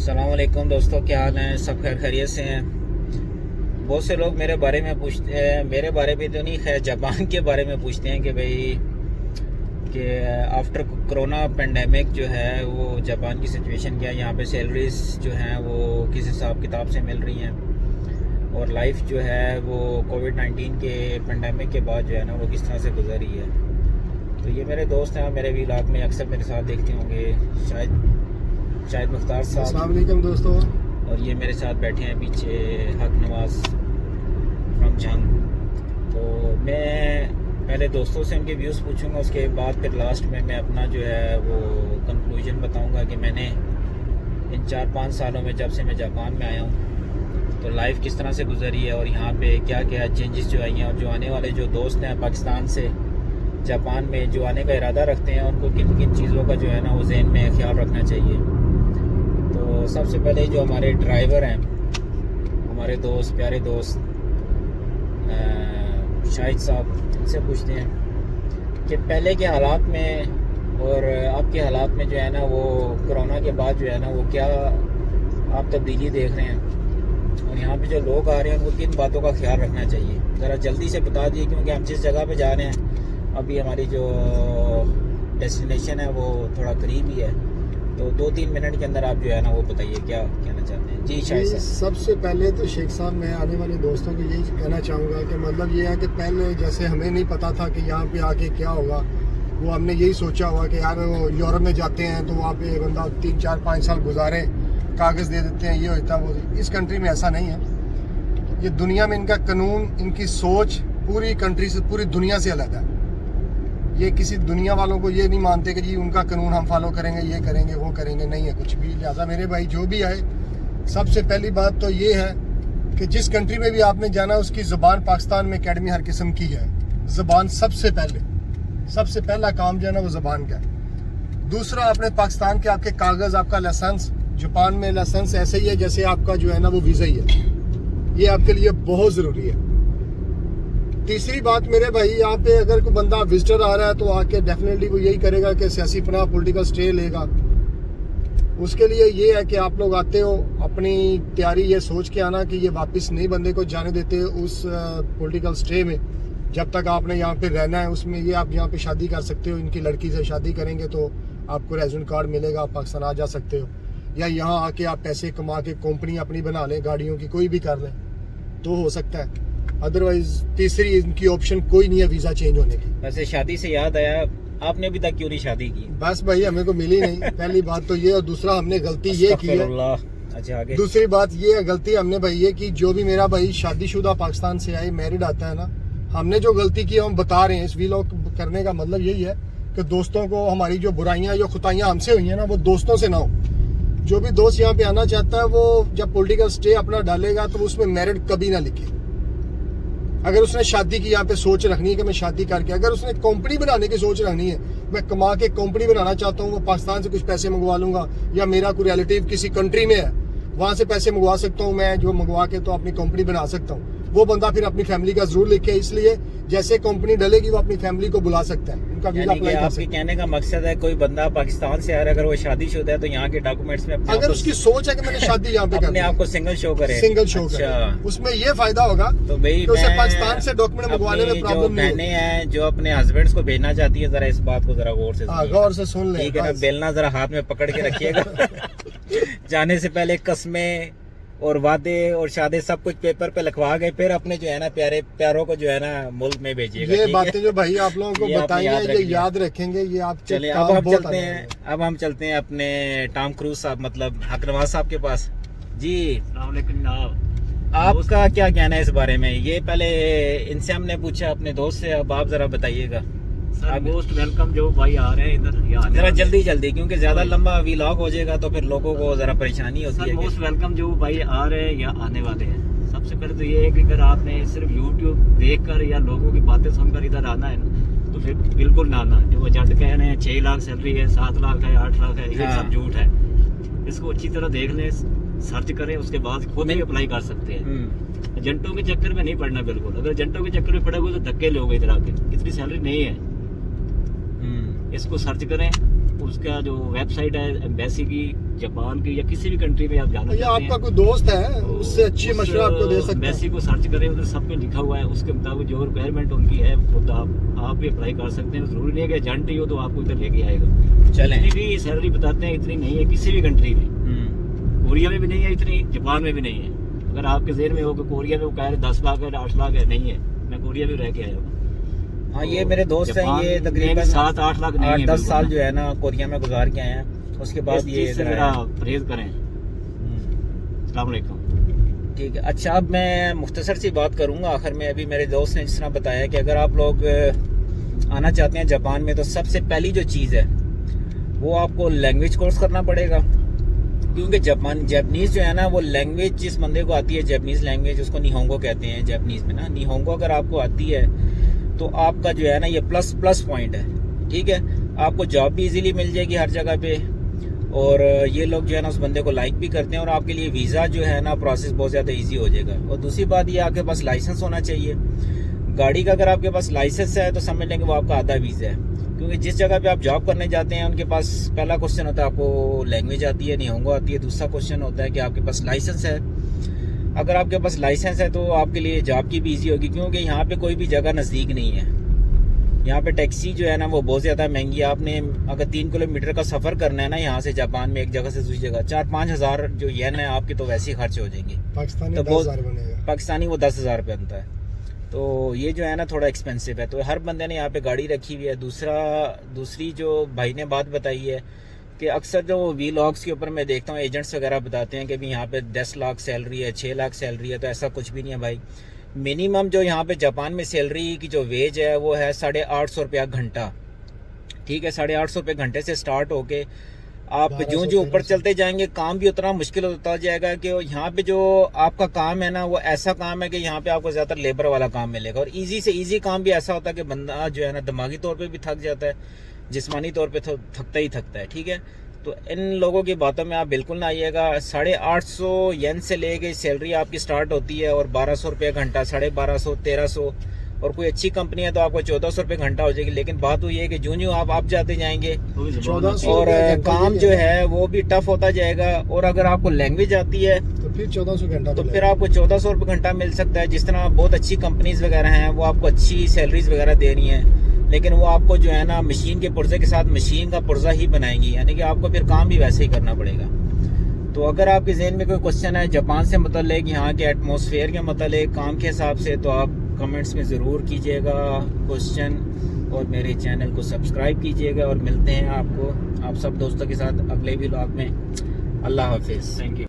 अस्सलाम वालेकुम दोस्तों, क्या हाल है? सब खैर खैरियत से हैं। बहुत से लोग मेरे बारे में पूछते हैं, मेरे बारे में तो नहीं, खैर जापान के बारे में पूछते हैं कि भाई कि आफ्टर कोरोना पेंडेमिक जो है वो जापान की सिचुएशन क्या है, यहाँ पे सैलरीज जो हैं वो किस हिसाब किताब से मिल रही हैं और लाइफ जो है वो कोविड-19 के पेंडेमिक के बाद जो है ना वो किस तरह से गुजर रही है। तो ये मेरे दोस्त हैं, मेरे व्लॉग में अक्सर मेरे साथ देखते होंगे, शायद मुख्तार साहब। अस्सलाम वालेकुम दोस्तों। और ये मेरे साथ बैठे हैं पीछे हक नवाज फ्रॉम जंग। तो मैं पहले दोस्तों से उनके व्यूज़ पूछूंगा, उसके बाद फिर लास्ट में मैं अपना जो है वो कंक्लूजन बताऊंगा कि मैंने इन 4-5 सालों में जब से मैं जापान में आया हूँ तो लाइफ किस तरह से गुजरी है और यहाँ पे क्या क्या चेंजेस जो आई हैं, और जो आने वाले जो दोस्त हैं पाकिस्तान से जापान में जो आने का इरादा रखते हैं उनको किन किन चीज़ों का जो है ना वो ज़हन में ख्याल रखना चाहिए। तो सबसे पहले जो हमारे ड्राइवर हैं, हमारे दोस्त, प्यारे दोस्त शाहिद साहब, इनसे पूछते हैं कि पहले के हालात में और अब के हालात में जो है ना वो कोरोना के बाद जो है ना वो क्या आप तब्दीली देख रहे हैं और यहाँ पे जो लोग आ रहे हैं उनको किन बातों का ख्याल रखना चाहिए, ज़रा जल्दी से बता दिए, क्योंकि हम जिस जगह पे जा रहे हैं अभी हमारी जो डेस्टिनेशन है वो थोड़ा करीब ही है। तो 2-3 मिनट के अंदर आप जो है ना वो बताइए क्या कहना चाहते हैं। जी शायद सबसे पहले तो शेख साहब, मैं आने वाले दोस्तों को यही कहना चाहूँगा कि मतलब ये है कि पहले जैसे हमें नहीं पता था कि यहाँ पे आके क्या होगा, वो हमने यही सोचा हुआ कि यार यूरोप में जाते हैं तो वहाँ पे बंदा 3-4-5 साल गुजारे, कागज़ दे देते हैं, ये होता है वो। इस कंट्री में ऐसा नहीं है। ये दुनिया में इनका कानून, इनकी सोच पूरी कंट्री से, पूरी दुनिया से अलग है। ये किसी दुनिया वालों को ये नहीं मानते कि जी उनका कानून हम फॉलो करेंगे, ये करेंगे, वो करेंगे, नहीं है कुछ भी। लिहाजा मेरे भाई जो भी आए, सबसे पहली बात तो ये है कि जिस कंट्री में भी आपने जाना उसकी ज़बान पाकिस्तान में एकेडमी हर किस्म की है। ज़बान सबसे पहला काम जो है ना वो ज़बान का है। दूसरा, अपने पाकिस्तान के आपके कागज़, आपका लाइसेंस, जापान में लाइसेंस ऐसे ही है जैसे आपका जो है ना वो वीज़ा ही है। ये आपके लिए बहुत ज़रूरी है। तीसरी बात मेरे भाई, यहाँ पे अगर कोई बंदा विजिटर आ रहा है तो आके डेफिनेटली वो यही करेगा कि सियासी पनाह, पॉलिटिकल स्टे लेगा। उसके लिए ये है कि आप लोग आते हो, अपनी तैयारी ये सोच के आना कि ये वापस नहीं बंदे को जाने देते उस पॉलिटिकल स्टे में जब तक आपने यहाँ पे रहना है। उसमें ये आप यहाँ पे शादी कर सकते हो, इनकी लड़की से शादी करेंगे तो आपको रेजिडेंट कार्ड मिलेगा, आप पाकिस्तान आ जा सकते हो। या यहाँ आके आप पैसे कमा के कंपनी अपनी बना लें, गाड़ियों की कोई भी कर लें तो हो सकता है। अदरवाइज तीसरी इनकी ऑप्शन कोई नहीं है वीज़ा चेंज होने की। वैसे शादी से याद आया, आपने अभी तक क्यों नहीं शादी की? बस भाई हमें को मिली नहीं, पहली बात तो ये। और दूसरा, हमने गलती ये की है, अच्छा आगे। दूसरी बात ये है, गलती हमने भाई ये की, जो भी मेरा भाई शादीशुदा पाकिस्तान से आए, मैरिड आता है ना, हमने जो गलती की हम बता रहे हैं। इस व्लॉग करने का मतलब यही है कि दोस्तों को हमारी जो बुराइयां, जो खुताइयां हमसे हुई हैं ना, वो दोस्तों से ना हो। जो भी दोस्त यहाँ पे आना चाहता है वो जब पॉलिटिकल स्टे अपना डालेगा तो उसमें मैरिड कभी ना लिखे। अगर उसने शादी की यहाँ पे सोच रखनी है कि मैं शादी करके, अगर उसने कंपनी बनाने की सोच रखनी है, मैं कमा के कंपनी बनाना चाहता हूँ, वो पाकिस्तान से कुछ पैसे मंगवा लूंगा, या मेरा कोई रिलेटिव किसी कंट्री में है वहां से पैसे मंगवा सकता हूँ मैं, जो मंगवा के तो अपनी कंपनी बना सकता हूँ। वो बंदा फिर अपनी फैमिली का जरूर लिखे, इसलिए जैसे कंपनी डलेगी वो अपनी फैमिली को बुला सकता है, उनका वीजा अप्लाई कर सकता है। कहने का मकसद है कोई बंदा पाकिस्तान से आ रहा है, अगर वो शादीशुदा है तो यहाँ के डॉक्यूमेंट्स में अगर उसकी सोच है कि मैंने शादी यहाँ पे अपने आप को सिंगल शो करे, उसमें ये फायदा होगा तो भाई उसे पाकिस्तान से डॉक्यूमेंट मंगवाने में प्रॉब्लम नहीं बहनें हैं जो अपने हस्बैंड्स को भेजना चाहती है, जरा इस बात को जरा गौर से सुन ले। ठीक है ना, बेलना जरा हाथ में पकड़ के रखिएगा। जाने से पहले कस्में और वादे और शादी सब कुछ पेपर पे लिखवा गए, फिर अपने जो है ना प्यारों को जो है ना मुल्क में भेजिएगा। ये बातें जो भाई आप लोगों को बताई हैं ये याद रखेंगे। ये आप चलिए अब हम चलते हैं अपने टॉम क्रूज साहब, मतलब हक नवाज साहब के पास। जी आपका क्या कहना है इस बारे में? ये पहले इनसे हमने पूछा अपने दोस्त से, अब आप जरा बताइएगा। सर मोस्ट वेलकम जो भाई आ रहे हैं इधर, जरा जल्दी क्योंकि ज्यादा लंबा व्लॉग हो जाएगा तो फिर लोगों को जरा परेशानी होती है। मोस्ट वेलकम जो भाई आ रहे हैं या आने वाले हैं। सबसे पहले तो ये है कि अगर आपने सिर्फ यूट्यूब देखकर या लोगों की बातें सुनकर इधर आना है ना, तो फिर बिल्कुल ना आना। जो वो जट कह रहे हैं 6 लाख सैलरी है, 7 लाख है, 8 लाख है, ये सब झूठ है। इसको अच्छी तरह देख लें, सर्च करें, उसके बाद खुद भी अप्लाई कर सकते हैं। एजेंटों के चक्कर में नहीं पड़ना बिल्कुल। अगर एजेंटों के चक्कर में पड़ोगे तो धक्के लोगे इधर आके, इतनी सैलरी नहीं है। इसको सर्च करें, उसका जो वेबसाइट है एम्बेसी की जापान की या किसी भी कंट्री में आप जाना या चाहते आपका हैं कोई दोस्त है उससे अच्छी उस मशवरा आपको दे सकता है। मैसी को सर्च करें, उधर सब कुछ लिखा हुआ है, उसके मुताबिक जो रिक्वायरमेंट उनकी है खुद आप भी अप्लाई कर सकते हैं। जरूरी नहीं है कि एजेंट ही हो तो आपको इधर लेके आएगा। चलें। इतनी भी सैलरी बताते हैं इतनी नहीं है किसी भी कंट्री में, कोरिया में भी नहीं है इतनी, जापान में भी नहीं है। अगर आपके जेहन में हो कि कोरिया में वो कह रहे 10 लाख है 8 लाख है, नहीं है। मैं कोरिया में रह के आया हूँ। हाँ, ये मेरे दोस्त हैं, ये जापान तकरीबन में 7-8 लाख नहीं है 8-10 बिल्कुल साल ना। जो है ना कोरिया में गुजार के आए हैं। उसके बाद इस ये चीज़ से इधर मेरा आए हैं। परहेज करें। अस्सलाम वालेकुम। ठीक है। अच्छा, अब मैं मुख्तसर सी बात करूंगा आखिर में। अभी मेरे दोस्त ने जिस तरह बताया कि अगर आप लोग आना चाहते हैं जापान में तो सबसे पहली जो चीज़ है वो आपको लैंग्वेज कोर्स करना पड़ेगा, क्योंकि जापानीज़ जो है ना वो लैंग्वेज जिस बंदे को आती है जापानीज़ लैंग्वेज, उसको निहोंगो कहते हैं जापानीज़ में ना। निहोंगो अगर आपको आती है तो आपका जो है ना ये प्लस पॉइंट है। ठीक है, आपको जॉब भी इजीली मिल जाएगी हर जगह पे, और ये लोग जो है ना उस बंदे को लाइक भी करते हैं, और आपके लिए वीज़ा जो है ना प्रोसेस बहुत ज़्यादा इजी हो जाएगा। और दूसरी बात ये आपके पास लाइसेंस होना चाहिए गाड़ी का। अगर आपके पास लाइसेंस है तो समझ लेंगे वो आपका आधा वीज़ा है, क्योंकि जिस जगह पे आप जॉब करने जाते हैं उनके पास पहला क्वेश्चन होता है आपको लैंग्वेज आती है, निहोंगो आती है। दूसरा क्वेश्चन होता है कि आपके पास लाइसेंस है। अगर आपके पास लाइसेंस है तो आपके लिए जॉब की भी ईजी होगी, क्योंकि यहाँ पे कोई भी जगह नज़दीक नहीं है। यहाँ पे टैक्सी जो है ना वो बहुत ज़्यादा महंगी है। आपने अगर 3 किलोमीटर का सफ़र करना है ना यहाँ से जापान में एक जगह से दूसरी जगह, 4-5 हज़ार जो येन है आपके तो वैसे ही खर्च हो जाएंगे। पाकिस्तानी तो 10,000 बनेगा। पाकिस्तानी वो 10,000 रुपये बनता है, तो ये जो है ना थोड़ा एक्सपेंसिव है। तो हर बंदे ने यहाँ पे गाड़ी रखी हुई है। दूसरी जो भाई ने बात बताई है कि अक्सर जो वीलॉग्स के ऊपर मैं देखता हूँ एजेंट्स वगैरह बताते हैं कि भी यहाँ पे 10 लाख सैलरी है, 6 लाख सैलरी है, तो ऐसा कुछ भी नहीं है भाई। मिनिमम जो यहाँ पे जापान में सैलरी की जो वेज है वो है 850 रुपया घंटा। ठीक है, 850 रुपये घंटे से स्टार्ट होके आप जो जो ऊपर चलते जाएंगे काम भी उतना मुश्किल होता जाएगा कि यहाँ पे जो आपका काम है ना वो ऐसा काम है कि यहाँ पे आपको ज़्यादातर लेबर वाला काम मिलेगा। और इजी से इजी काम भी ऐसा होता है कि बंदा जो है ना दिमागी तौर पे भी थक जाता है, जिस्मानी तौर पे थकता ही थकता है। ठीक है, तो इन लोगों की बातों में आप बिल्कुल ना आइएगा। 850 येन से लेके सैलरी आपकी स्टार्ट होती है, और 1200 रुपये घंटा, 1250, 1300, और कोई अच्छी कंपनी है तो आपको 1400 रुपये घंटा हो जाएगी। लेकिन बात वो ये है कि जो आप जाते जाएंगे 1400 और रुपये घंटा काम ये जो है। है वो भी टफ होता जाएगा। और अगर आपको लैंग्वेज आती है तो फिर 1400 घंटा तो मिलेगा। फिर आपको 1400 रुपये घंटा मिल सकता है। जिस तरह बहुत अच्छी कंपनीज वगैरह हैं वो आपको अच्छी सैलरीज वगैरह दे रही हैं, लेकिन वो आपको जो है ना मशीन के पुर्जे के साथ मशीन का पुर्जा ही बनाएंगी, यानी कि आपको फिर काम भी वैसे ही करना पड़ेगा। तो अगर आपके जहन में कोई क्वेश्चन है जापान से मतलब यहाँ के एटमॉस्फेयर के मतलब काम के हिसाब से, तो आप कमेंट्स में ज़रूर कीजिएगा क्वेश्चन, और मेरे चैनल को सब्सक्राइब कीजिएगा। और मिलते हैं आप सब दोस्तों के साथ अगले व्लॉग में। अल्लाह हाफिज़। Thank you.